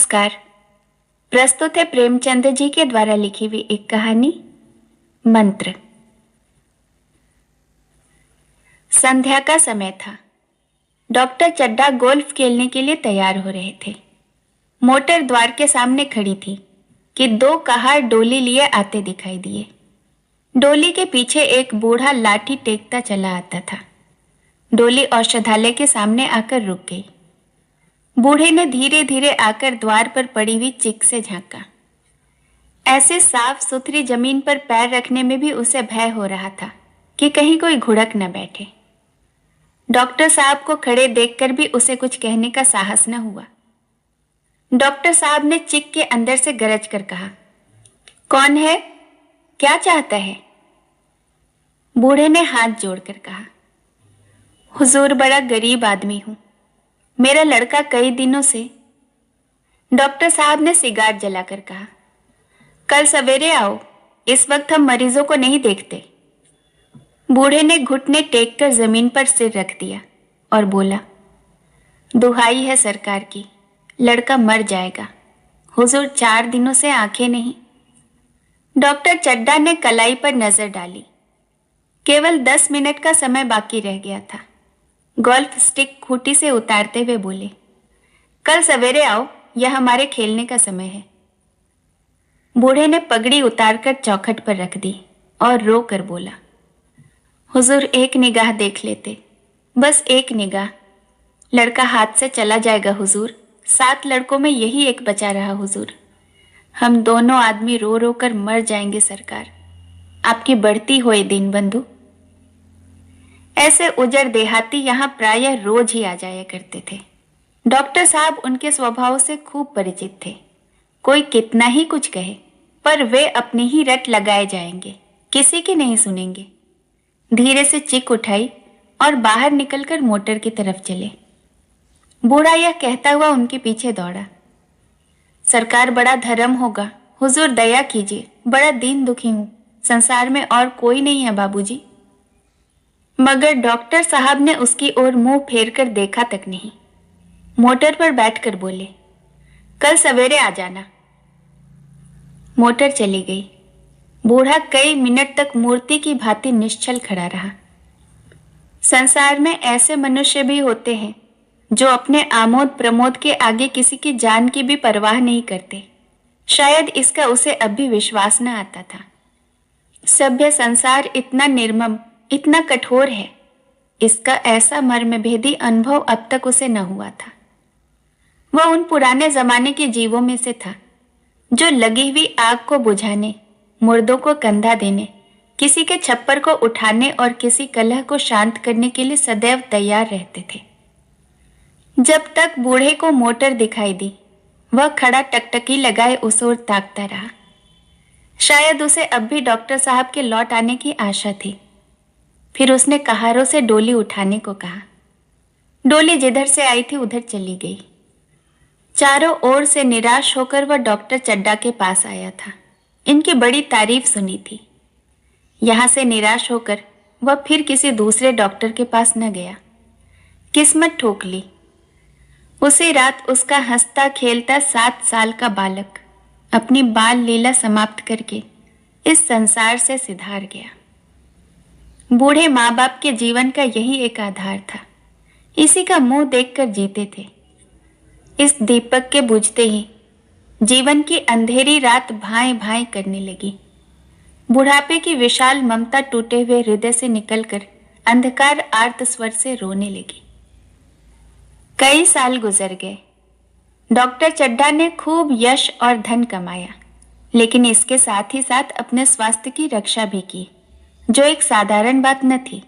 नमस्कार। प्रस्तुत है प्रेमचंद जी के द्वारा लिखी हुई एक कहानी मंत्र। संध्या का समय था। डॉक्टर चड्ढा गोल्फ खेलने के लिए तैयार हो रहे थे। मोटर द्वार के सामने खड़ी थी कि दो कहार डोली लिए आते दिखाई दिए। डोली के पीछे एक बूढ़ा लाठी टेकता चला आता था। डोली औषधालय के सामने आकर रुक गई। बूढ़े ने धीरे धीरे आकर द्वार पर पड़ी हुई चिक से झांका। ऐसे साफ सुथरी जमीन पर पैर रखने में भी उसे भय हो रहा था कि कहीं कोई घुड़क न बैठे। डॉक्टर साहब को खड़े देखकर भी उसे कुछ कहने का साहस न हुआ। डॉक्टर साहब ने चिक के अंदर से गरज कर कहा, कौन है? क्या चाहता है? बूढ़े ने हाथ जोड़कर कहा, हुजूर, बड़ा गरीब आदमी हूं। मेरा लड़का कई दिनों से। डॉक्टर साहब ने सिगार जलाकर कहा, कल सवेरे आओ, इस वक्त हम मरीजों को नहीं देखते। बूढ़े ने घुटने टेककर जमीन पर सिर रख दिया और बोला, दुहाई है सरकार की, लड़का मर जाएगा। हुजूर, 4 दिनों से आंखें नहीं। डॉक्टर चड्ढा ने कलाई पर नजर डाली। केवल 10 मिनट का समय बाकी रह गया था। गोल्फ स्टिक खूंटी से उतारते हुए बोले, कल सवेरे आओ, यह हमारे खेलने का समय है। बूढ़े ने पगड़ी उतारकर चौखट पर रख दी और रो कर बोला, हुजूर, एक निगाह देख लेते, बस एक निगाह। लड़का हाथ से चला जाएगा हुजूर। 7 लड़कों में यही एक बचा रहा हुजूर। हम दोनों आदमी रो रो कर मर जाएंगे सरकार। आपकी बढ़ती होए दीन बंधु। ऐसे उजड़ देहाती यहाँ प्रायः रोज ही आ जाया करते थे। डॉक्टर साहब उनके स्वभाव से खूब परिचित थे। कोई कितना ही कुछ कहे, पर वे अपनी ही रट लगाए जाएंगे, किसी की नहीं सुनेंगे। धीरे से चिक उठाई और बाहर निकलकर मोटर की तरफ चले। बूढ़ा यह कहता हुआ उनके पीछे दौड़ा, सरकार, बड़ा धर्म होगा, हुजूर दया कीजिए, बड़ा दीन दुखी हूं, संसार में और कोई नहीं है बाबूजी। मगर डॉक्टर साहब ने उसकी ओर मुंह फेर कर देखा तक नहीं। मोटर पर बैठकर बोले, कल सवेरे आ जाना। मोटर चली गई। बूढ़ा कई मिनट तक मूर्ति की भांति निश्चल खड़ा रहा। संसार में ऐसे मनुष्य भी होते हैं जो अपने आमोद प्रमोद के आगे किसी की जान की भी परवाह नहीं करते। शायद इसका उसे अब भी विश्वास न आता था। सभ्य संसार इतना निर्मम, इतना कठोर है, इसका ऐसा मर्मभेदी अनुभव अब तक उसे न हुआ था। वह उन पुराने जमाने के जीवों में से था जो लगी हुई आग को बुझाने, मुर्दों को कंधा देने, किसी के छप्पर को उठाने और किसी कलह को शांत करने के लिए सदैव तैयार रहते थे। जब तक बूढ़े को मोटर दिखाई दी, वह खड़ा टकटकी लगाए उस ओर ताकता रहा। शायद उसे अब भी डॉक्टर साहब के लौट आने की आशा थी। फिर उसने कहारों से डोली उठाने को कहा। डोली जिधर से आई थी उधर चली गई। चारों ओर से निराश होकर वह डॉक्टर चड्ढा के पास आया था। इनकी बड़ी तारीफ सुनी थी। यहां से निराश होकर वह फिर किसी दूसरे डॉक्टर के पास न गया। किस्मत ठोक ली। उसी रात उसका हंसता खेलता 7 साल का बालक अपनी बाल लीला समाप्त करके इस संसार से सिधार गया। बूढ़े माँ बाप के जीवन का यही एक आधार था। इसी का मुंह देखकर जीते थे। इस दीपक के बुझते ही जीवन की अंधेरी रात भाई भाई करने लगी। बुढ़ापे की विशाल ममता टूटे हुए हृदय से निकलकर अंधकार आर्त स्वर से रोने लगी। कई साल गुजर गए। डॉक्टर चड्ढा ने खूब यश और धन कमाया, लेकिन इसके साथ ही साथ अपने स्वास्थ्य की रक्षा भी की, जो एक साधारण बात न थी।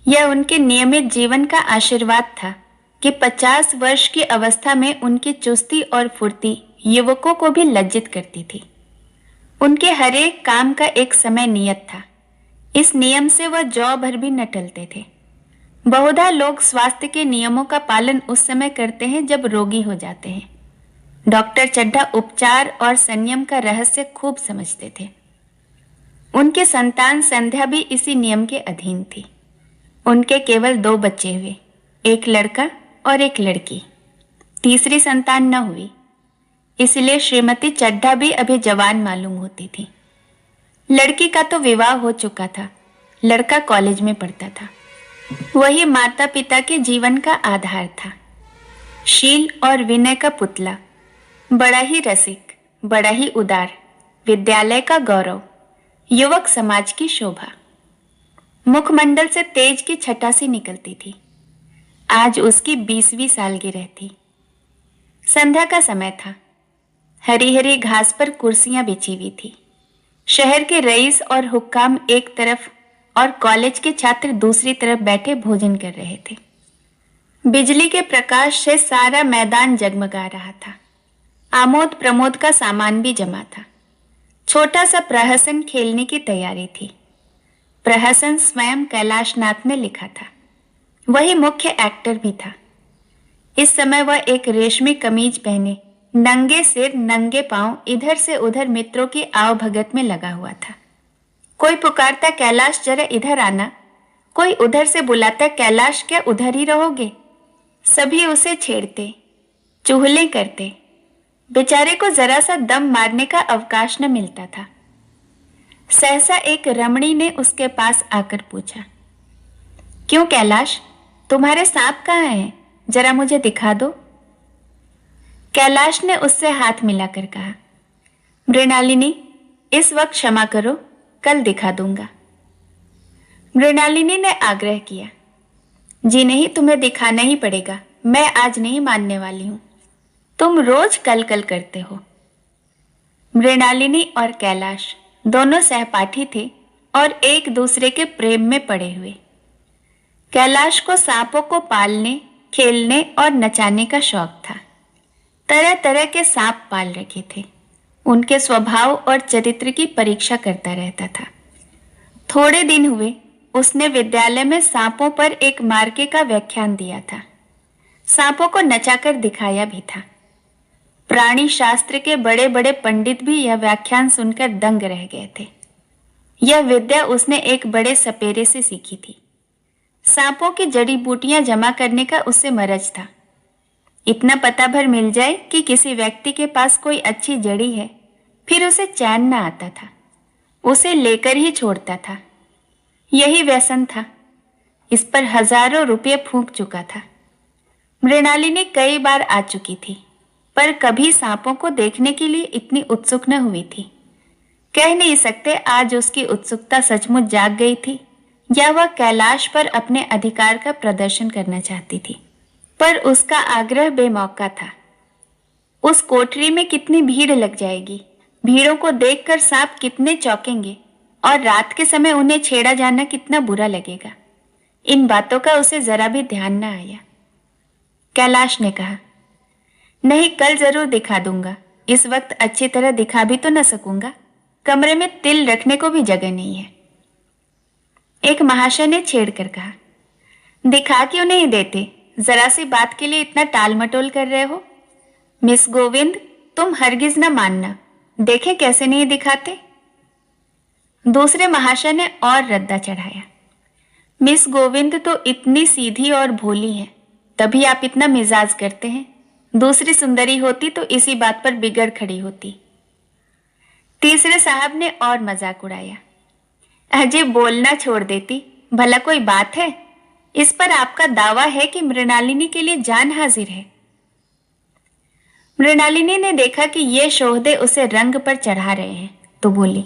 यह उनके नियमित जीवन का आशीर्वाद था कि 50 वर्ष की अवस्था में उनकी चुस्ती और फुर्ती युवकों को भी लज्जित करती थी। उनके हर एक काम का एक समय नियत था। इस नियम से वह जौ भर भी न टलते थे। बहुधा लोग स्वास्थ्य के नियमों का पालन उस समय करते हैं जब रोगी हो जाते हैं। डॉक्टर चड्ढा उपचार और संयम का रहस्य खूब समझते थे। उनके संतान संध्या भी इसी नियम के अधीन थी। उनके केवल 2 बच्चे हुए, एक लड़का और एक लड़की। तीसरी संतान न हुई। इसलिए श्रीमती चड्ढा भी अभी जवान मालूम होती थी। लड़की का तो विवाह हो चुका था, लड़का कॉलेज में पढ़ता था। वही माता पिता के जीवन का आधार था, शील और विनय का पुतला, बड़ा ही रसिक, बड़ा ही उदार, विद्यालय का गौरव, युवक समाज की शोभा। मुखमंडल से तेज की छटा सी निकलती थी। आज उसकी 20वीं सालगिरह थी। संध्या का समय था। हरी हरी घास पर कुर्सियां बिछी हुई थी। शहर के रईस और हुक्काम एक तरफ और कॉलेज के छात्र दूसरी तरफ बैठे भोजन कर रहे थे। बिजली के प्रकाश से सारा मैदान जगमगा रहा था। आमोद प्रमोद का सामान भी जमा था। छोटा सा प्रहसन खेलने की तैयारी थी। प्रहसन स्वयं कैलाशनाथ ने लिखा था। वही मुख्य एक्टर भी था। इस समय वह एक रेशमी कमीज पहने, नंगे सिर नंगे पांव इधर से उधर मित्रों की आवभगत में लगा हुआ था। कोई पुकारता, कैलाश जरा इधर आना। कोई उधर से बुलाता, कैलाश क्या उधर ही रहोगे। सभी उसे छेड़ते, चुहले करते। बेचारे को जरा सा दम मारने का अवकाश न मिलता था। सहसा एक रमणी ने उसके पास आकर पूछा, क्यों कैलाश, तुम्हारे सांप कहाँ हैं? जरा मुझे दिखा दो। कैलाश ने उससे हाथ मिलाकर कहा, मृणालिनी, इस वक्त क्षमा करो, कल दिखा दूंगा। मृणालिनी ने आग्रह किया, जी नहीं, तुम्हें दिखाना ही पड़ेगा। मैं आज नहीं मानने वाली हूं। तुम रोज कल कल करते हो। मृणालिनी और कैलाश दोनों सहपाठी थे और एक दूसरे के प्रेम में पड़े हुए। कैलाश को सांपों को पालने, खेलने और नचाने का शौक था। तरह तरह के सांप पाल रखे थे। उनके स्वभाव और चरित्र की परीक्षा करता रहता था। थोड़े दिन हुए उसने विद्यालय में सांपों पर एक मार्के का व्याख्यान दिया था। सांपों को नचाकर दिखाया भी था। प्राणी शास्त्र के बड़े बड़े पंडित भी यह व्याख्यान सुनकर दंग रह गए थे। यह विद्या उसने एक बड़े सपेरे से सीखी थी। सांपों की जड़ी बूटियां जमा करने का उसे मरज था। इतना पता भर मिल जाए कि किसी व्यक्ति के पास कोई अच्छी जड़ी है, फिर उसे चैन न आता था। उसे लेकर ही छोड़ता था। यही व्यसन था। इस पर हजारों रुपये फूंक चुका था। मृणालिनी कई बार आ चुकी थी, पर कभी सांपों को देखने के लिए इतनी उत्सुक न हुई थी। कह नहीं सकते आज उसकी उत्सुकता सचमुच जाग गई थी या वह कैलाश पर अपने अधिकार का प्रदर्शन करना चाहती थी, पर उसका आग्रह बेमौका था। उस कोठरी में कितनी भीड़ लग जाएगी, भीड़ों को देखकर सांप कितने चौंकेंगे और रात के समय उन्हें छेड़ा जाना कितना बुरा लगेगा। इन बातों का उसे जरा भी ध्यान न आया। कैलाश ने कहा, नहीं, कल जरूर दिखा दूंगा। इस वक्त अच्छी तरह दिखा भी तो न सकूंगा। कमरे में तिल रखने को भी जगह नहीं है। एक महाशय ने छेड़कर कहा, दिखा क्यों नहीं देते? जरा सी बात के लिए इतना टाल मटोल कर रहे हो। मिस गोविंद, तुम हरगिज न मानना। देखें कैसे नहीं दिखाते। दूसरे महाशय ने और रद्दा चढ़ाया, मिस गोविंद तो इतनी सीधी और भोली है, तभी आप इतना मिजाज करते हैं। दूसरी सुंदरी होती तो इसी बात पर बिगड़ खड़ी होती। तीसरे साहब ने और मजाक उड़ाया, अजय बोलना छोड़ देती, भला कोई बात है? इस पर आपका दावा है कि मृणालिनी के लिए जान हाजिर है। मृणालिनी ने देखा कि ये शोहदे उसे रंग पर चढ़ा रहे हैं, तो बोली,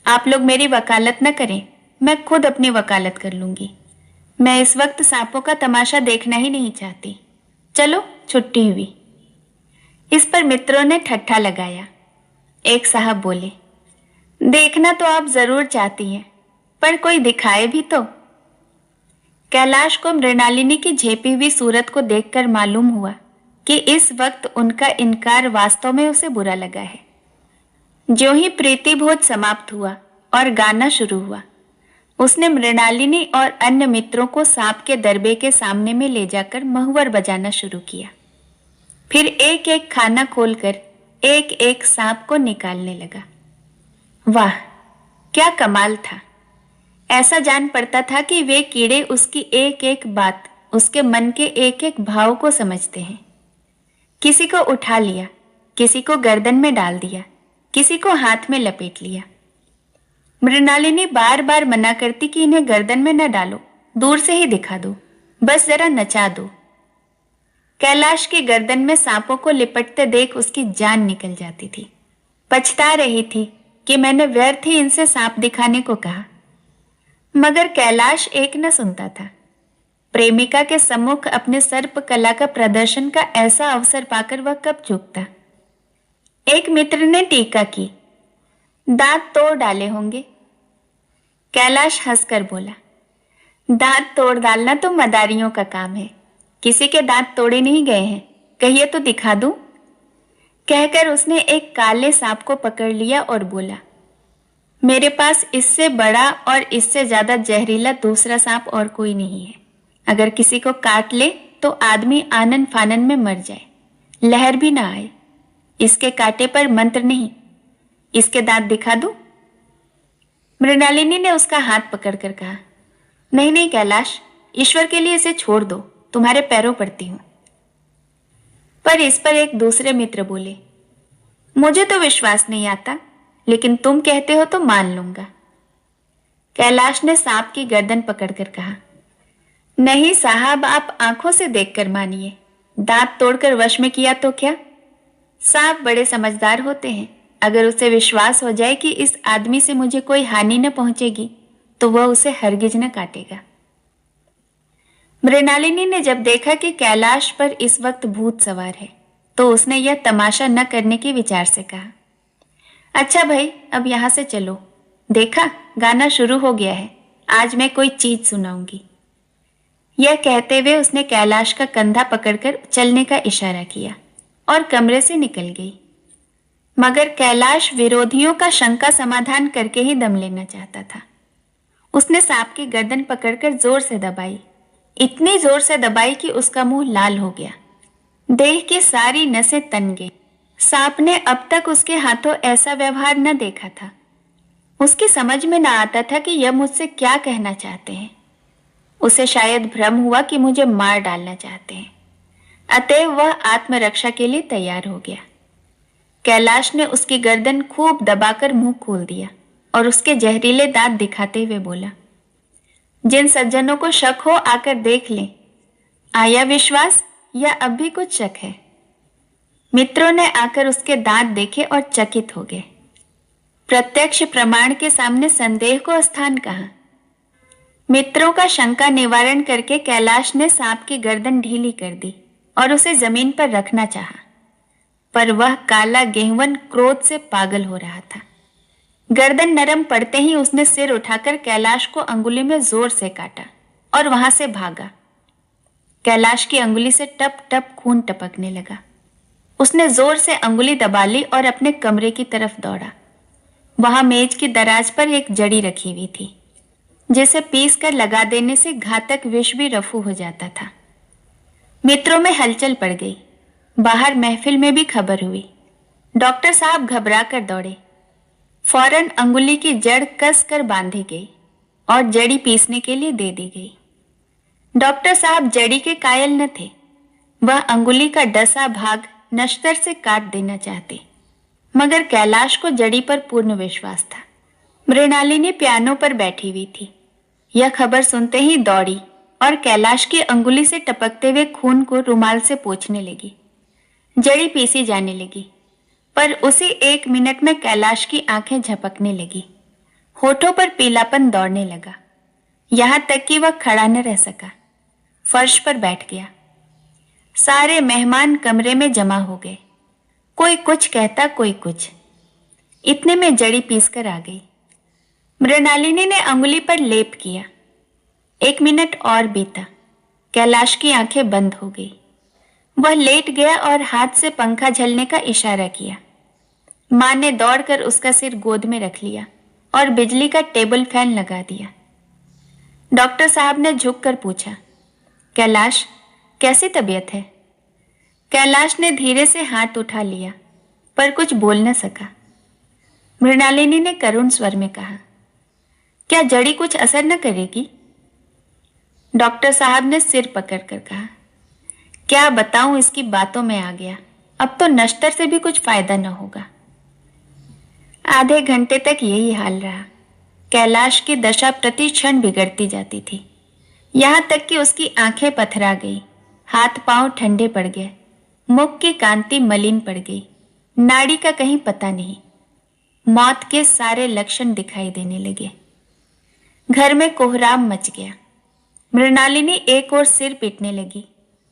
आप लोग मेरी वकालत न करें, मैं खुद अपनी वकालत कर लूंगी। मैं इस वक्त सांपों का तमाशा देखना ही नहीं चाहती। चलो, छुट्टी हुई। इस पर मित्रों ने ठट्ठा लगाया। एक साहब बोले, देखना तो आप जरूर चाहती हैं, पर कोई दिखाए भी तो। कैलाश को मृणालिनी की झेपी हुई सूरत को देखकर मालूम हुआ कि इस वक्त उनका इनकार वास्तव में उसे बुरा लगा है। ज्यों ही प्रीति भोज समाप्त हुआ और गाना शुरू हुआ, उसने मृणालिनी और अन्य मित्रों को सांप के दरबे के सामने में ले जाकर महुवर बजाना शुरू किया। फिर एक एक खाना खोलकर एक एक सांप को निकालने लगा। वाह, क्या कमाल था! ऐसा जान पड़ता था कि वे कीड़े उसकी एक एक बात, उसके मन के एक एक भाव को समझते हैं। किसी को उठा लिया, किसी को गर्दन में डाल दिया, किसी को हाथ में लपेट लिया। मृणालिनी बार बार मना करती कि इन्हें गर्दन में न डालो, दूर से ही दिखा दो, बस जरा नचा दो। कैलाश की गर्दन में सांपों को लिपटते देख उसकी जान निकल जाती थी। पछता रही थी कि मैंने व्यर्थ ही इनसे सांप दिखाने को कहा, मगर कैलाश एक न सुनता था। प्रेमिका के सम्मुख अपने सर्प कला का प्रदर्शन का ऐसा अवसर पाकर वह कब चूकता। एक मित्र ने टीका की, दांत तोड़ डाले होंगे। कैलाश हंसकर बोला, दांत तोड़ डालना तो मदारियों का काम है, किसी के दांत तोड़े नहीं गए हैं, कहिए तो दिखा दूं। कहकर उसने एक काले सांप को पकड़ लिया और बोला, मेरे पास इससे बड़ा और इससे ज्यादा जहरीला दूसरा सांप और कोई नहीं है। अगर किसी को काट ले तो आदमी आनन फानन में मर जाए, लहर भी ना आए। इसके काटे पर मंत्र नहीं, इसके दांत दिखा दूं। मृणालिनी ने उसका हाथ पकड़कर कहा, नहीं नहीं कैलाश, ईश्वर के लिए इसे छोड़ दो, तुम्हारे पैरों पड़ती हूं। पर इस पर एक दूसरे मित्र बोले, मुझे तो विश्वास नहीं आता, लेकिन तुम कहते हो तो मान लूंगा। कैलाश ने सांप की गर्दन पकड़कर कहा, नहीं साहब, आप आंखों से देखकर मानिए, दांत तोड़कर वश में किया तो क्या। सांप बड़े समझदार होते हैं, अगर उसे विश्वास हो जाए कि इस आदमी से मुझे कोई हानि न पहुंचेगी तो वह उसे हरगिज न काटेगा। मृणालिनी ने जब देखा कि कैलाश पर इस वक्त भूत सवार है तो उसने यह तमाशा न करने के विचार से कहा, अच्छा भाई, अब यहां से चलो, देखा गाना शुरू हो गया है, आज मैं कोई चीज सुनाऊंगी। यह कहते हुए उसने कैलाश का कंधा पकड़कर चलने का इशारा किया और कमरे से निकल गई। मगर कैलाश विरोधियों का शंका समाधान करके ही दम लेना चाहता था। उसने सांप की गर्दन पकड़कर जोर से दबाई, इतनी जोर से दबाई कि उसका मुंह लाल हो गया, देह की सारी नसें तन गई। सांप ने अब तक उसके हाथों ऐसा व्यवहार न देखा था। उसकी समझ में न आता था कि यह मुझसे क्या कहना चाहते हैं। उसे शायद भ्रम हुआ कि मुझे मार डालना चाहते हैं, अतएव वह आत्मरक्षा के लिए तैयार हो गया। कैलाश ने उसकी गर्दन खूब दबाकर मुंह खोल दिया और उसके जहरीले दांत दिखाते हुए बोला, जिन सज्जनों को शक हो आकर देख लें, आया विश्वास या अब भी कुछ शक है। मित्रों ने आकर उसके दांत देखे और चकित हो गए। प्रत्यक्ष प्रमाण के सामने संदेह को स्थान कहां। मित्रों का शंका निवारण करके कैलाश ने सांप की गर्दन ढीली कर दी और उसे जमीन पर रखना चाहा, पर वह काला गेहवन क्रोध से पागल हो रहा था। गर्दन नरम पड़ते ही उसने सिर उठाकर कैलाश को अंगुली में जोर से काटा और वहां से भागा। कैलाश की अंगुली से टप टप खून टपकने लगा। उसने जोर से अंगुली दबा ली और अपने कमरे की तरफ दौड़ा। वहां मेज की दराज पर एक जड़ी रखी हुई थी, जिसे पीस कर लगा देने से घातक विष भी रफू हो जाता था। मित्रों में हलचल पड़ गई, बाहर महफिल में भी खबर हुई। डॉक्टर साहब घबरा कर दौड़े। फौरन अंगुली की जड़ कस कर बांधी गई और जड़ी पीसने के लिए दे दी गई। डॉक्टर साहब जड़ी के कायल न थे, वह अंगुली का डसा भाग नश्तर से काट देना चाहते, मगर कैलाश को जड़ी पर पूर्ण विश्वास था। मृणालिनी पियानो पर बैठी हुई थी। यह खबर सुनते ही दौड़ी और कैलाश की अंगुली से टपकते हुए खून को रुमाल से पोंछने लगी। जड़ी पीसी जाने लगी, पर उसी 1 मिनट में कैलाश की आंखें झपकने लगी, होठों पर पीलापन दौड़ने लगा, यहां तक कि वह खड़ा न रह सका, फर्श पर बैठ गया। सारे मेहमान कमरे में जमा हो गए, कोई कुछ कहता, कोई कुछ। इतने में जड़ी पीस कर आ गई। मृणालिनी ने अंगुली पर लेप किया। 1 मिनट और बीता, कैलाश की आंखें बंद हो गई। वह लेट गया और हाथ से पंखा झलने का इशारा किया। मां ने दौड़कर उसका सिर गोद में रख लिया और बिजली का टेबल फैन लगा दिया। डॉक्टर साहब ने झुककर पूछा, कैलाश कैसी तबीयत है? कैलाश ने धीरे से हाथ उठा लिया, पर कुछ बोल न सका। मृणालिनी ने करुण स्वर में कहा, क्या जड़ी कुछ असर न करेगी? डॉक्टर साहब ने सिर पकड़कर कहा, क्या बताऊं, इसकी बातों में आ गया, अब तो नश्तर से भी कुछ फायदा न होगा। आधे घंटे तक यही हाल रहा। कैलाश की दशा प्रति क्षण बिगड़ती जाती थी, यहां तक कि उसकी आंखें पथरा गई, हाथ पांव ठंडे पड़ गए, मुख की कांति मलिन पड़ गई, नाड़ी का कहीं पता नहीं। मौत के सारे लक्षण दिखाई देने लगे। घर में कोहराम मच गया। मृणालिनी एक ओर सिर पीटने लगी,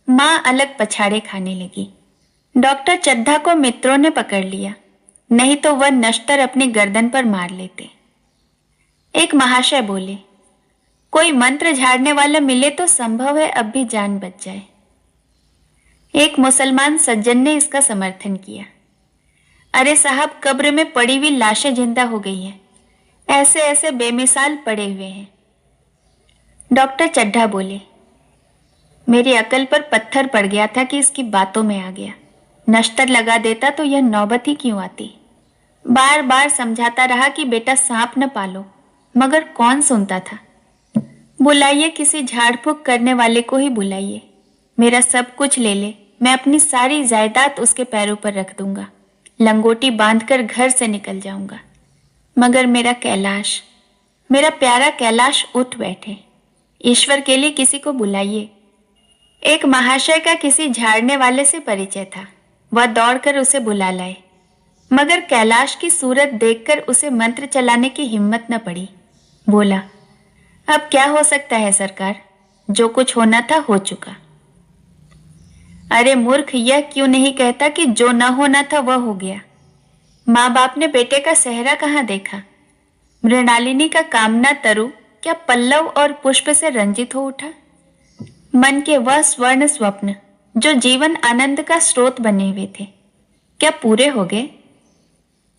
मां अलग पछाड़े खाने लगी। डॉक्टर चड्ढा को मित्रों ने पकड़ लिया, नहीं तो वह नश्तर अपनी गर्दन पर मार लेते। एक महाशय बोले, कोई मंत्र झाड़ने वाला मिले तो संभव है अब भी जान बच जाए। एक मुसलमान सज्जन ने इसका समर्थन किया। अरे साहब, कब्र में पड़ी हुई लाशें जिंदा हो गई हैं, ऐसे ऐसे बेमिसाल पड़े हुए हैं। डॉक्टर चड्ढा बोले, मेरी अकल पर पत्थर पड़ गया था कि इसकी बातों में आ गया। नश्तर लगा देता तो यह नौबत ही क्यों आती। बार बार समझाता रहा कि बेटा सांप न पालो, मगर कौन सुनता था। बुलाइए, किसी झाड़ फूक करने वाले को ही बुलाइए, मेरा सब कुछ ले ले, मैं अपनी सारी जायदाद उसके पैरों पर रख दूंगा, लंगोटी बांधकर घर से निकल जाऊंगा। मगर मेरा कैलाश, मेरा प्यारा कैलाश उठ बैठे। ईश्वर के लिए किसी को बुलाइए। एक महाशय का किसी झाड़ने वाले से परिचय था, वह दौड़कर उसे बुला लाए, मगर कैलाश की सूरत देखकर उसे मंत्र चलाने की हिम्मत न पड़ी। बोला, अब क्या हो सकता है सरकार, जो कुछ होना था हो चुका। अरे मूर्ख, यह क्यों नहीं कहता कि जो न होना था वह हो गया। माँ बाप ने बेटे का सेहरा कहाँ देखा। मृणालिनी का कामना तरु क्या पल्लव और पुष्प से रंजित हो उठा। मन के वह स्वर्ण स्वप्न जो जीवन आनंद का स्रोत बने हुए थे, क्या पूरे हो गए।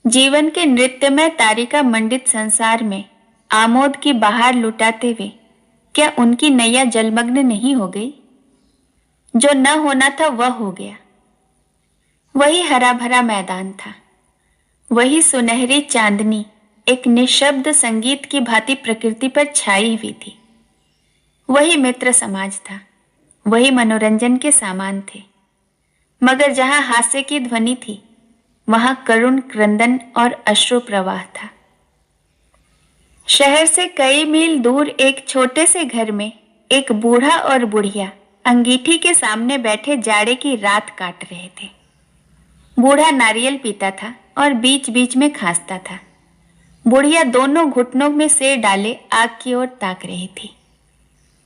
जीवन के नृत्यमय तारिका मंडित संसार में आमोद की बहार लुटाते हुए क्या उनकी नैया जलमग्न नहीं हो गई। जो न होना था वह हो गया। वही हरा भरा मैदान था, वही सुनहरी चांदनी एक निशब्द संगीत की भांति प्रकृति पर छाई हुई थी। वही मित्र समाज था, वही मनोरंजन के सामान थे। मगर जहां हास्य की ध्वनि थी, वहां करुण क्रंदन और अश्रु प्रवाह था। शहर से कई मील दूर एक छोटे से घर में एक बूढ़ा और बुढ़िया अंगीठी के सामने बैठे जाड़े की रात काट रहे थे। बूढ़ा नारियल पीता था और बीच बीच में खांसता था। बुढ़िया दोनों घुटनों में सिर डाले आग की ओर ताक रही थी।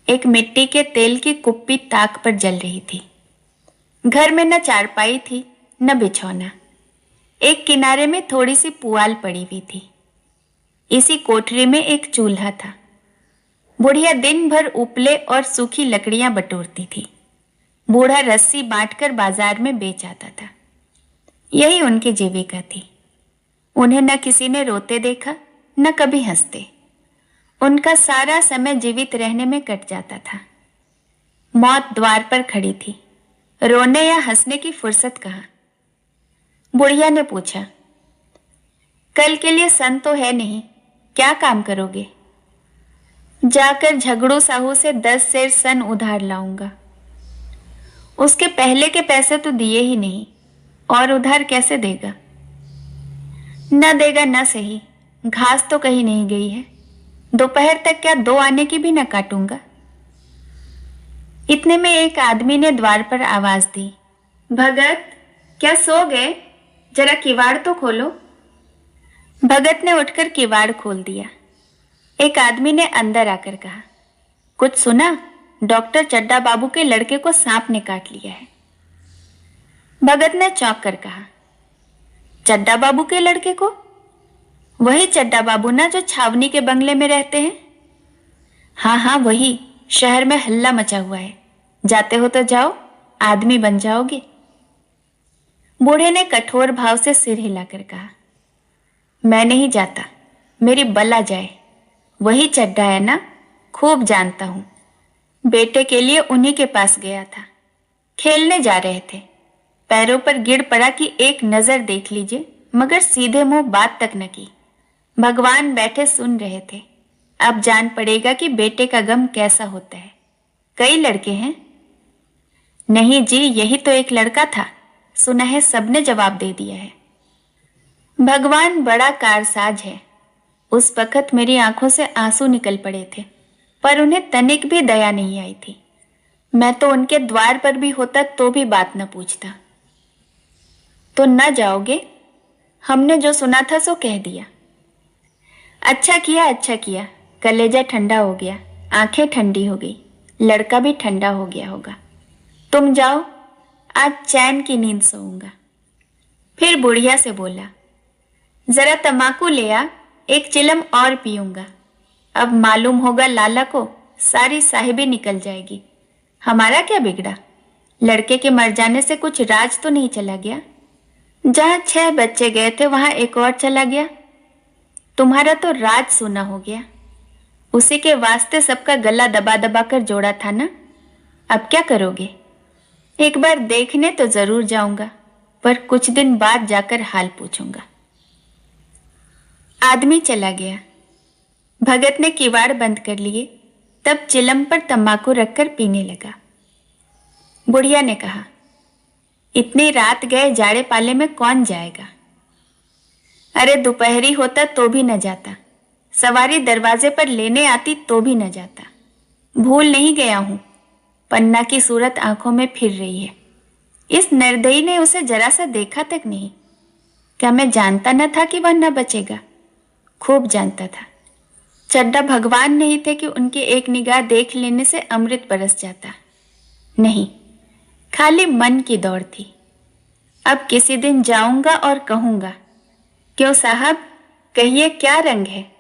एक मिट्टी के तेल की कुप्पी ताक पर जल रही थी। घर में न चारपाई थी न बिछौना। एक किनारे में थोड़ी सी पुआल पड़ी हुई थी। इसी कोठरी में एक चूल्हा था। बुढ़िया दिन भर उपले और सूखी लकड़ियां बटोरती थी। बूढ़ा रस्सी बांटकर बाजार में बेच आता था। यही उनकी जीविका थी। उन्हें न किसी ने रोते देखा न कभी हंसते। उनका सारा समय जीवित रहने में कट जाता था। मौत द्वार पर खड़ी थी, रोने या हंसने की फुर्सत कहाँ। बुढ़िया ने पूछा, कल के लिए सन तो है नहीं, क्या काम करोगे। जाकर झगड़ू साहू से 10 सेर सन उधार लाऊंगा। उसके पहले के पैसे तो दिए ही नहीं, और उधार कैसे देगा। न देगा न सही, घास तो कहीं नहीं गई है। दोपहर तक क्या 2 आने की भी न काटूंगा। इतने में एक आदमी ने द्वार पर आवाज दी, भगत, क्या सो गए, जरा किवाड़ तो खोलो। भगत ने उठकर किवाड़ खोल दिया। एक आदमी ने अंदर आकर कहा, कुछ सुना, डॉक्टर चड्ढा बाबू के लड़के को सांप ने काट लिया है। भगत ने चौंक कर कहा, चड्ढा बाबू के लड़के को? वही चड्ढा बाबू ना जो छावनी के बंगले में रहते हैं? हाँ हाँ वही, शहर में हल्ला मचा हुआ है, जाते हो तो जाओ, आदमी बन जाओगे। बूढ़े ने कठोर भाव से सिर हिलाकर कहा, मैं नहीं जाता, मेरी बला जाए। वही चड्ढा है ना, खूब जानता हूं। बेटे के लिए उन्हीं के पास गया था। खेलने जा रहे थे, पैरों पर गिर पड़ा कि एक नजर देख लीजिए, मगर सीधे मुंह बात तक न की। भगवान बैठे सुन रहे थे। अब जान पड़ेगा कि बेटे का गम कैसा होता है। कई लड़के हैं? नहीं जी, यही तो एक लड़का था, सुना है सबने जवाब दे दिया है। भगवान बड़ा कारसाज है। उस वक्त मेरी आंखों से आंसू निकल पड़े थे, पर उन्हें तनिक भी दया नहीं आई थी। मैं तो उनके द्वार पर भी होता तो भी बात न पूछता। तो न जाओगे? हमने जो सुना था सो कह दिया। अच्छा किया, अच्छा किया। कलेजा ठंडा हो गया, आंखें ठंडी हो गई, लड़का भी ठंडा हो गया होगा। तुम जाओ, आज चैन की नींद सोऊंगा। फिर बुढ़िया से बोला, जरा तम्बाकू ले आ, एक चिलम और पीऊंगा। अब मालूम होगा लाला को, सारी साहिबी निकल जाएगी। हमारा क्या बिगड़ा? लड़के के मर जाने से कुछ राज तो नहीं चला गया? जहां 6 बच्चे गए थे वहां एक और चला गया। तुम्हारा तो राज सोना हो गया। उसी के वास्ते सबका गला दबा दबा कर जोड़ा था ना। अब क्या करोगे? एक बार देखने तो जरूर जाऊंगा, पर कुछ दिन बाद जाकर हाल पूछूंगा। आदमी चला गया। भगत ने किवाड़ बंद कर लिए, तब चिलम पर तंबाकू रखकर पीने लगा। बुढ़िया ने कहा, इतनी रात गए जाड़े पाले में कौन जाएगा? अरे दोपहरी होता तो भी न जाता, सवारी दरवाजे पर लेने आती तो भी न जाता। भूल नहीं गया हूं, पन्ना की सूरत आंखों में फिर रही है। इस निर्दयी ने उसे जरा सा देखा तक नहीं। क्या मैं जानता न था कि वह न बचेगा? खूब जानता था। चड्डा भगवान नहीं थे कि उनकी एक निगाह देख लेने से अमृत बरस जाता। नहीं, खाली मन की दौड़ थी। अब किसी दिन जाऊंगा और कहूंगा, क्यों साहब, कहिए क्या रंग है?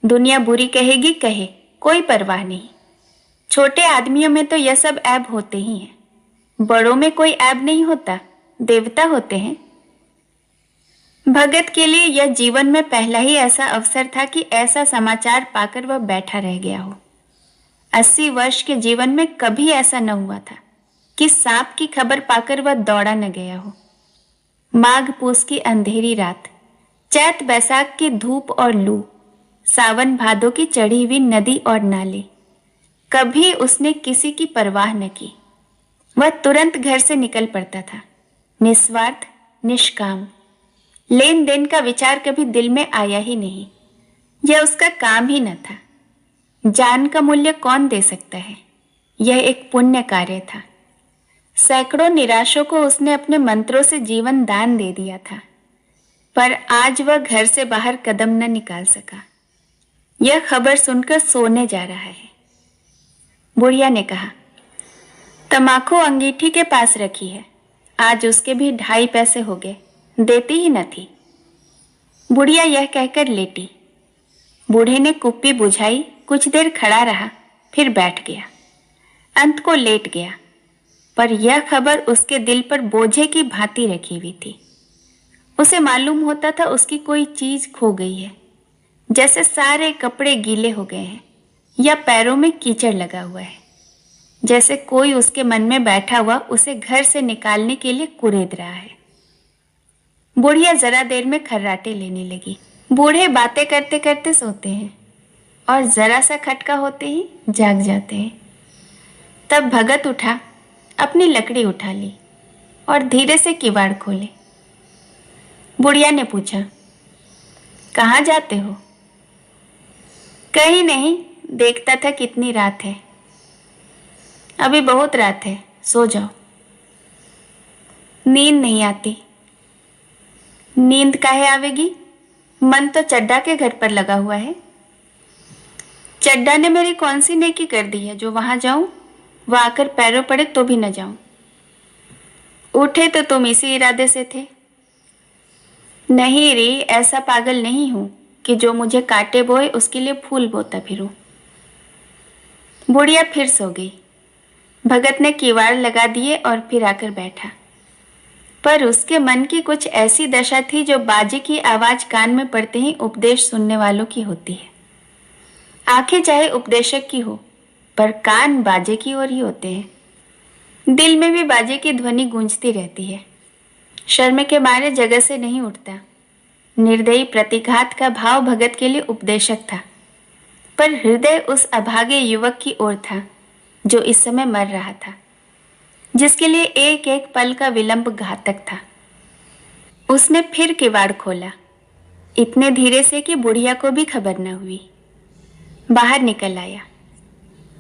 दुनिया बुरी कहेगी कहे, कोई परवाह नहीं। छोटे आदमियों में तो यह सब ऐब होते ही हैं। बड़ों में कोई ऐब नहीं होता, देवता होते हैं। भगत के लिए यह जीवन में पहला ही ऐसा अवसर था कि ऐसा समाचार पाकर वह बैठा रह गया हो। 80 वर्ष के जीवन में कभी ऐसा न हुआ था कि सांप की खबर पाकर वह दौड़ा न गया हो। माघ पूस की अंधेरी रात, चैत बैसाख की धूप और लू, सावन भादों की चढ़ी हुई नदी और नाले, कभी उसने किसी की परवाह न की। वह तुरंत घर से निकल पड़ता था, निस्वार्थ, निष्काम। लेन देन का विचार कभी दिल में आया ही नहीं। यह उसका काम ही न था। जान का मूल्य कौन दे सकता है? यह एक पुण्य कार्य था। सैकड़ों निराशों को उसने अपने मंत्रों से जीवन दान दे दिया था, पर आज वह घर से बाहर कदम न निकाल सका। यह खबर सुनकर सोने जा रहा है। बुढ़िया ने कहा, तम्बाकू अंगीठी के पास रखी है, आज उसके भी 2.5 पैसे हो गए, देती ही न थी। बुढ़िया यह कहकर लेटी। बूढ़े ने कुप्पी बुझाई, कुछ देर खड़ा रहा, फिर बैठ गया, अंत को लेट गया। पर यह खबर उसके दिल पर बोझे की भांति रखी हुई थी। उसे मालूम होता था उसकी कोई चीज खो गई है, जैसे सारे कपड़े गीले हो गए हैं या पैरों में कीचड़ लगा हुआ है, जैसे कोई उसके मन में बैठा हुआ उसे घर से निकालने के लिए कुरेद रहा है। बुढ़िया जरा देर में खर्राटे लेने लगी। बूढ़े बातें करते करते सोते हैं और जरा सा खटका होते ही जाग जाते हैं। तब भगत उठा, अपनी लकड़ी उठा ली और धीरे से किवाड़ खोले। बुढ़िया ने पूछा, कहाँ जाते हो? कहीं नहीं, देखता था कितनी रात है। अभी बहुत रात है, सो जाओ। नींद नहीं आती। नींद काहे आवेगी? मन तो चड्डा के घर पर लगा हुआ है। चड्डा ने मेरी कौन सी नेकी कर दी है जो वहां जाऊं, वह आकर पैरों पड़े तो भी न जाऊं। उठे तो तुम इसी इरादे से थे। नहीं री, ऐसा पागल नहीं हूं कि जो मुझे काटे बोए उसके लिए फूल बोता फिरूं। बुढ़िया फिर सो गई। भगत ने किवाड़ लगा दिए और फिर आकर बैठा। पर उसके मन की कुछ ऐसी दशा थी जो बाजे की आवाज कान में पड़ते ही उपदेश सुनने वालों की होती है। आंखें चाहे उपदेशक की हो, पर कान बाजे की ओर ही होते हैं। दिल में भी बाजे की ध्वनि गूंजती रहती है। शर्म के मारे जगह से नहीं उठता। निर्दयी प्रतिघात का भाव भगत के लिए उपदेशक था, पर हृदय उस अभागे युवक की ओर था जो इस समय मर रहा था। जिसके लिए एक एक पल का विलंब घातक था। उसने फिर किवाड़ खोला, इतने धीरे से कि बुढ़िया को भी खबर न हुई। बाहर निकल आया।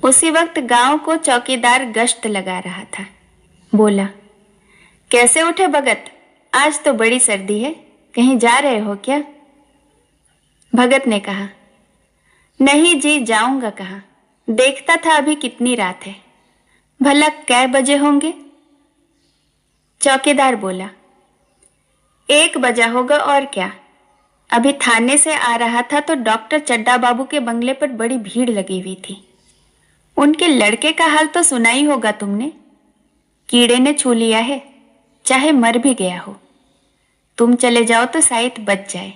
उसी वक्त गांव को चौकीदार गश्त लगा रहा था। बोला, कैसे उठे भगत? आज तो बड़ी सर्दी है, कहीं जा रहे हो क्या? भगत ने कहा, नहीं जी, जाऊंगा कहाँ, देखता था अभी कितनी रात है, भला कै बजे होंगे? चौकीदार बोला, 1 बजा होगा और क्या। अभी थाने से आ रहा था तो डॉक्टर चड्डा बाबू के बंगले पर बड़ी भीड़ लगी हुई थी। उनके लड़के का हाल तो सुना ही होगा तुमने। कीड़े ने छू लिया है, चाहे मर भी गया हो। तुम चले जाओ तो शायद बच जाए।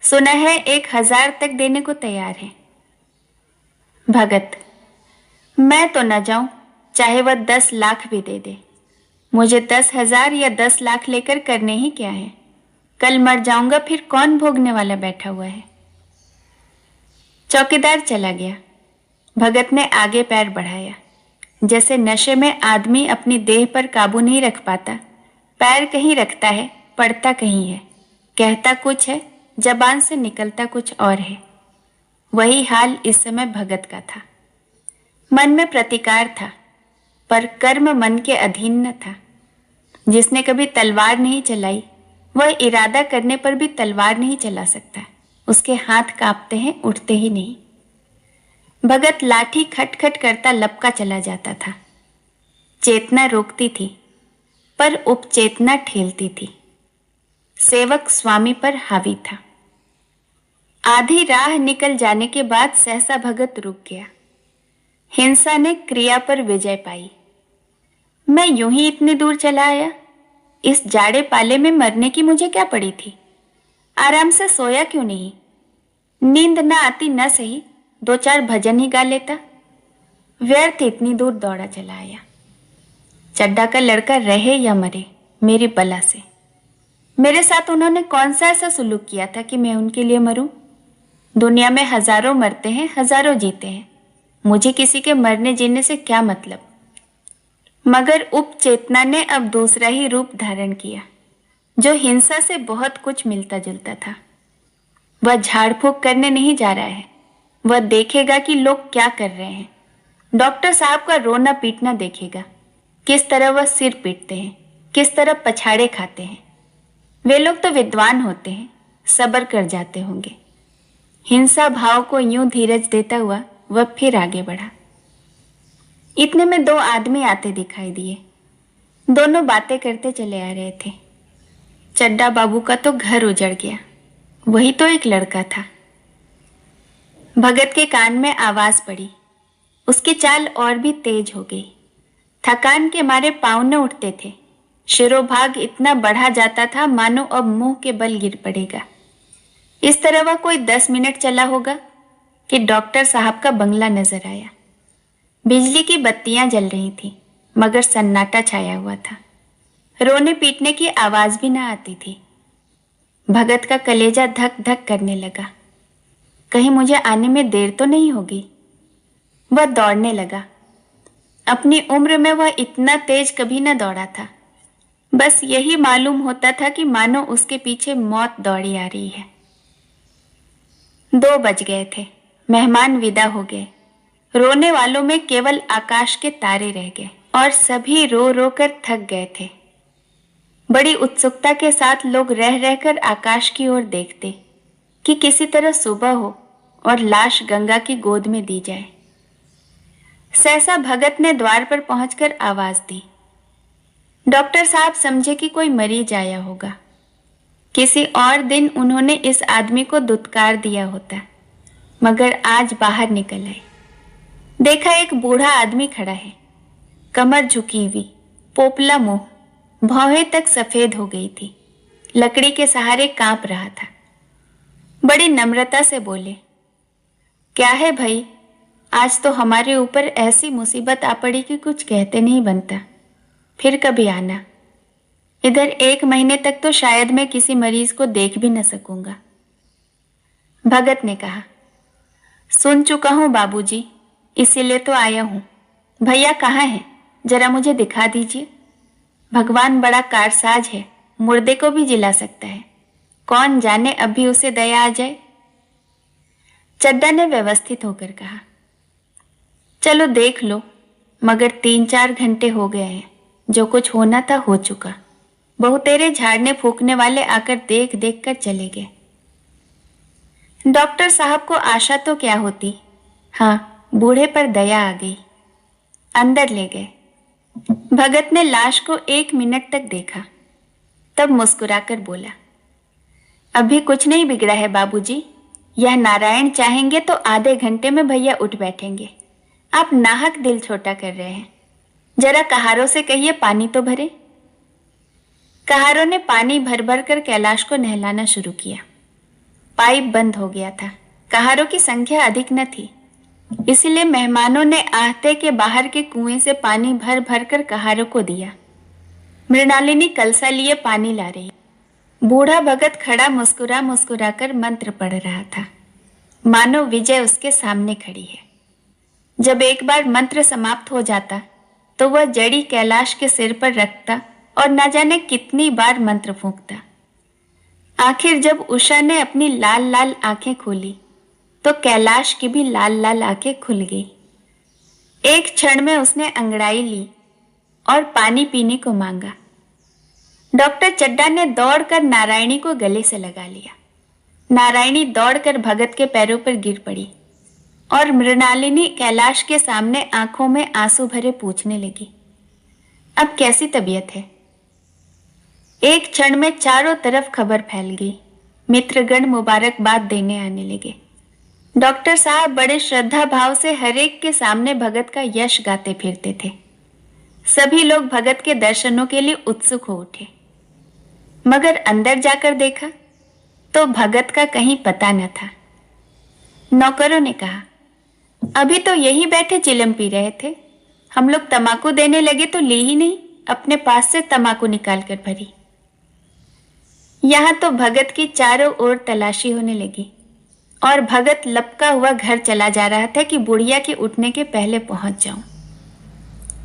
सुना है 1000 तक देने को तैयार है। भगत, मैं तो न जाऊं, चाहे वह 10 लाख भी दे दे। मुझे 10,000 या 10 लाख लेकर करने ही क्या है? कल मर जाऊंगा, फिर कौन भोगने वाला बैठा हुआ है? चौकीदार चला गया। भगत ने आगे पैर बढ़ाया। जैसे नशे में आदमी अपनी देह पर काबू नहीं रख पाता, पैर कहीं रखता है, पड़ता कहीं है, कहता कुछ है, जबान से निकलता कुछ और है। वही हाल इस समय भगत का था। मन में प्रतिकार था, पर कर्म मन के अधीन न था। जिसने कभी तलवार नहीं चलाई, वह इरादा करने पर भी तलवार नहीं चला सकता। उसके हाथ कांपते हैं, उठते ही नहीं। भगत लाठी खटखट करता लपका चला जाता था। चेतना रोकती थी, पर उपचेतना ठेलती थी। सेवक स्वामी पर हावी था। आधी राह निकल जाने के बाद सहसा भगत रुक गया। हिंसा ने क्रिया पर विजय पाई। मैं यूं ही इतनी दूर चला आया। इस जाड़े पाले में मरने की मुझे क्या पड़ी थी? आराम से सोया क्यों नहीं? नींद न आती न सही, 2-4 भजन ही गा लेता। व्यर्थ इतनी दूर दौड़ा चला आया। चड्डा का लड़का रहे या मरे, मेरी बला से। मेरे साथ उन्होंने कौन सा ऐसा सुलूक किया था कि मैं उनके लिए मरूं? दुनिया में हजारों मरते हैं, हजारों जीते हैं। मुझे किसी के मरने जीने से क्या मतलब? मगर उपचेतना ने अब दूसरा ही रूप धारण किया, जो हिंसा से बहुत कुछ मिलता जुलता था। वह झाड़ फूक करने नहीं जा रहा है, वह देखेगा कि लोग क्या कर रहे हैं। डॉक्टर साहब का रोना पीटना देखेगा, किस तरह वह सिर पीटते हैं, किस तरह पछाड़े खाते हैं। वे लोग तो विद्वान होते हैं, सब्र कर जाते होंगे। हिंसा भाव को यूं धीरज देता हुआ वह फिर आगे बढ़ा। इतने में 2 आदमी आते दिखाई दिए। दोनों बातें करते चले आ रहे थे। चड्डा बाबू का तो घर उजड़ गया, वही तो एक लड़का था। भगत के कान में आवाज पड़ी। उसकी चाल और भी तेज हो गई। थकान के मारे पांव न उठते थे। शिरोभाग इतना बढ़ा जाता था मानो अब मुंह के बल गिर पड़ेगा। इस तरह वह कोई 10 मिनट चला होगा कि डॉक्टर साहब का बंगला नजर आया। बिजली की बत्तियां जल रही थी, मगर सन्नाटा छाया हुआ था। रोने पीटने की आवाज भी न आती थी। भगत का कलेजा धक धक करने लगा। कहीं मुझे आने में देर तो नहीं होगी। वह दौड़ने लगा। अपनी उम्र में वह इतना तेज कभी न दौड़ा था। बस यही मालूम होता था कि मानो उसके पीछे मौत दौड़ी आ रही है। 2 बज गए थे। मेहमान विदा हो गए। रोने वालों में केवल आकाश के तारे रह गए और सभी रो रो कर थक गए थे। बड़ी उत्सुकता के साथ लोग रह रहकर आकाश की ओर देखते कि किसी तरह सुबह हो और लाश गंगा की गोद में दी जाए। सहसा भगत ने द्वार पर पहुंचकर आवाज दी। डॉक्टर साहब समझे कि कोई मरीज आया होगा। किसी और दिन उन्होंने इस आदमी को दुत्कार दिया होता, मगर आज बाहर निकल आए। देखा एक बूढ़ा आदमी खड़ा है, कमर झुकी हुई, पोपला मुंह, भौहें तक सफेद हो गई थी, लकड़ी के सहारे कांप रहा था। बड़ी नम्रता से बोले, क्या है भाई, आज तो हमारे ऊपर ऐसी मुसीबत आ पड़ी कि कुछ कहते नहीं बनता। फिर कभी आना। इधर 1 महीने तक तो शायद मैं किसी मरीज को देख भी न सकूंगा। भगत ने कहा, सुन चुका हूं बाबूजी, इसीलिए तो आया हूं। भैया कहाँ हैं? जरा मुझे दिखा दीजिए। भगवान बड़ा कारसाज है, मुर्दे को भी जिला सकता है। कौन जाने अभी उसे दया आ जाए। चड्डा ने व्यवस्थित होकर कहा, चलो देख लो, मगर 3-4 घंटे हो गए हैं। जो कुछ होना था हो चुका। बहुतेरे झाड़ने फूकने वाले आकर देख देख कर चले गए। डॉक्टर साहब को आशा तो क्या होती, हाँ, बूढ़े पर दया आ गई। अंदर ले गए। भगत ने लाश को 1 मिनट तक देखा, तब मुस्कुराकर बोला, अभी कुछ नहीं बिगड़ा है बाबूजी। यह नारायण चाहेंगे तो आधे घंटे में भैया उठ बैठेंगे। आप नाहक दिल छोटा कर रहे हैं। जरा कहारों से कहिए पानी तो भरे। कहारों ने पानी भर भर कर कैलाश को नहलाना शुरू किया। पाइप बंद हो गया था। कहारों की संख्या अधिक न थी, इसलिए मेहमानों ने आहते के बाहर के कुएं से पानी भर भर कर कहारों को दिया। मृणालिनी कलसा लिए पानी ला रही। बूढ़ा भगत खड़ा मुस्कुरा मुस्कुरा कर मंत्र पढ़ रहा था, मानो विजय उसके सामने खड़ी है। जब एक बार मंत्र समाप्त हो जाता तो वह जड़ी कैलाश के सिर पर रखता और न जाने कितनी बार मंत्र फूंकता। आखिर जब उषा ने अपनी लाल लाल आंखें खोली तो कैलाश की भी लाल लाल आंखें खुल गई। एक क्षण में उसने अंगड़ाई ली और पानी पीने को मांगा। डॉक्टर चड्डा ने दौड़कर नारायणी को गले से लगा लिया। नारायणी दौड़कर भगत के पैरों पर गिर पड़ी और मृणालिनी कैलाश के सामने आंखों में आंसू भरे पूछने लगी, अब कैसी तबीयत है? एक क्षण में चारों तरफ खबर फैल गई। मित्रगण मुबारकबाद देने आने लगे। डॉक्टर साहब बड़े श्रद्धा भाव से हरेक के सामने भगत का यश गाते फिरते थे। सभी लोग भगत के दर्शनों के लिए उत्सुक हो उठे, मगर अंदर जाकर देखा तो भगत का कहीं पता न था। नौकरों ने कहा, अभी तो यही बैठे चिलम पी रहे थे। हम लोग तमाकू देने लगे तो ली ही नहीं, अपने पास से तमाकू निकाल कर भरी। यहां तो भगत की चारों ओर तलाशी होने लगी और भगत लपका हुआ घर चला जा रहा था कि बुढ़िया के उठने के पहले पहुंच जाऊं।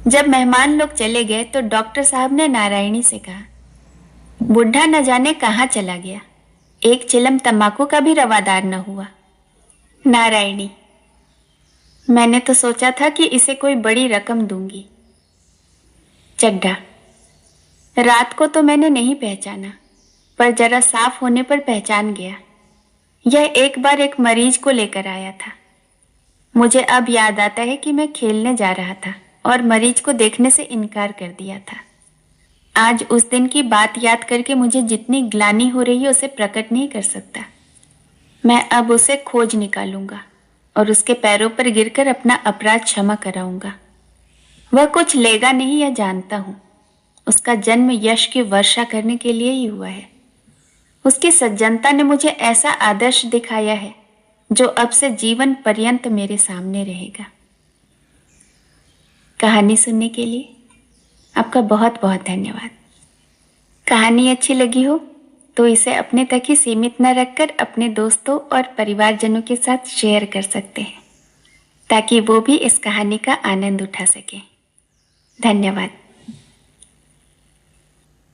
जब मेहमान लोग चले गए तो डॉक्टर साहब ने नारायणी से कहा, बुढ़ा न जाने कहां चला गया, एक चिलम तंबाकू का भी रवादार न हुआ। नारायणी, मैंने तो सोचा था कि इसे कोई बड़ी रकम दूंगी। चड्डा, रात को तो मैंने नहीं पहचाना, पर जरा साफ होने पर पहचान गया। यह एक बार एक मरीज को लेकर आया था। मुझे अब याद आता है कि मैं खेलने जा रहा था और मरीज को देखने से इनकार कर दिया था। आज उस दिन की बात याद करके मुझे जितनी ग्लानि हो रही है उसे प्रकट नहीं कर सकता। मैं अब उसे खोज निकालूंगा और उसके पैरों पर गिरकर अपना अपराध क्षमा कराऊंगा। वह कुछ लेगा नहीं, यह जानता हूं। उसका जन्म यश की वर्षा करने के लिए ही हुआ है। उसकी सज्जनता ने मुझे ऐसा आदर्श दिखाया है जो अब से जीवन पर्यंत मेरे सामने रहेगा। कहानी सुनने के लिए आपका बहुत बहुत धन्यवाद। कहानी अच्छी लगी हो तो इसे अपने तक ही सीमित न रखकर अपने दोस्तों और परिवारजनों के साथ शेयर कर सकते हैं, ताकि वो भी इस कहानी का आनंद उठा सकें। धन्यवाद।